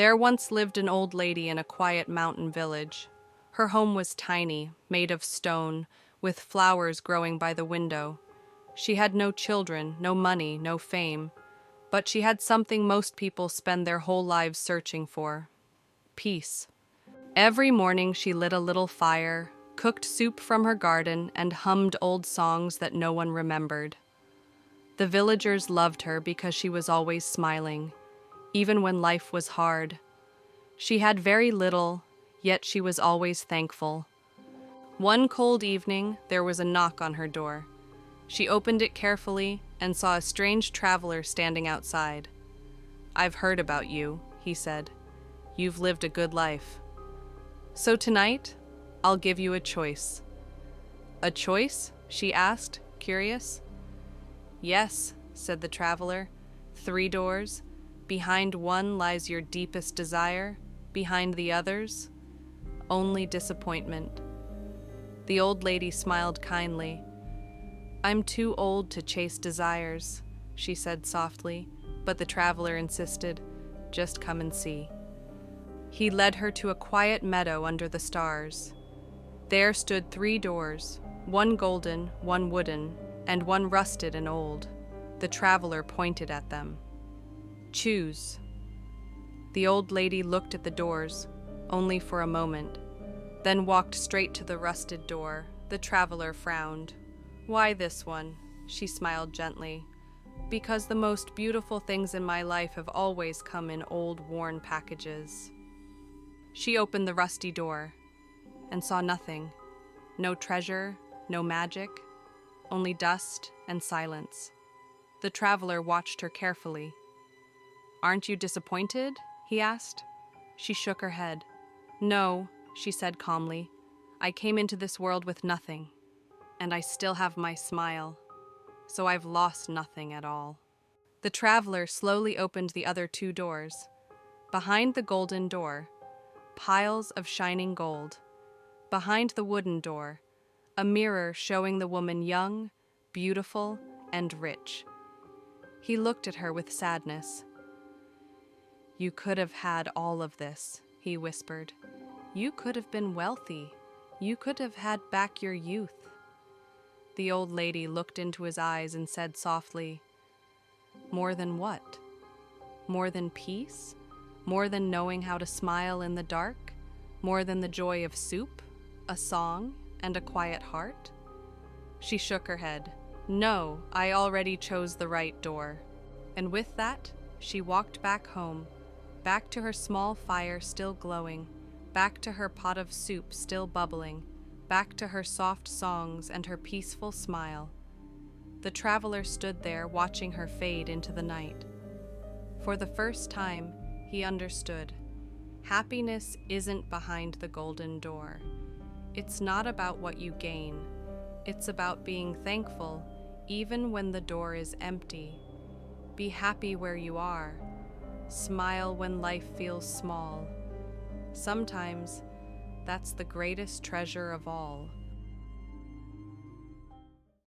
There once lived an old lady in a quiet mountain village. Her home was tiny, made of stone, with flowers growing by the window. She had no children, no money, no fame, but she had something most people spend their whole lives searching for: peace. Every morning she lit a little fire, cooked soup from her garden, and hummed old songs that no one remembered. The villagers loved her because she was always smiling, even when life was hard. She had very little, yet she was always thankful. One cold evening, there was a knock on her door. She opened it carefully and saw a strange traveler standing outside. "I've heard about you," he said. "You've lived a good life. So tonight, I'll give you a choice." "A choice?" she asked, curious. "Yes," said the traveler. "3 doors. Behind one lies your deepest desire. Behind the others, only disappointment." The old lady smiled kindly. "I'm too old to chase desires," she said softly, but the traveler insisted, "Just come and see." He led her to a quiet meadow under the stars. There stood 3 doors, one golden, one wooden, and one rusted and old. The traveler pointed at them. "Choose." The old lady looked at the doors, only for a moment, then walked straight to the rusted door. The traveler frowned. "Why this one?" She smiled gently. "Because the most beautiful things in my life have always come in old, worn packages." She opened the rusty door and saw nothing. No treasure, no magic, only dust and silence. The traveler watched her carefully. "Aren't you disappointed?" he asked. She shook her head. "No," she said calmly. "I came into this world with nothing, and I still have my smile, so I've lost nothing at all." The traveler slowly opened the other 2 doors. Behind the golden door, piles of shining gold. Behind the wooden door, a mirror showing the woman young, beautiful, and rich. He looked at her with sadness. "You could have had all of this," he whispered. "You could have been wealthy. You could have had back your youth." The old lady looked into his eyes and said softly, "More than what? More than peace? More than knowing how to smile in the dark? More than the joy of soup, a song, and a quiet heart?" She shook her head. "No, I already chose the right door." And with that, she walked back home, back to her small fire still glowing, back to her pot of soup still bubbling, back to her soft songs and her peaceful smile. The traveler stood there watching her fade into the night. For the first time, he understood. Happiness isn't behind the golden door. It's not about what you gain. It's about being thankful even when the door is empty. Be happy where you are. Smile when life feels small. Sometimes, that's the greatest treasure of all.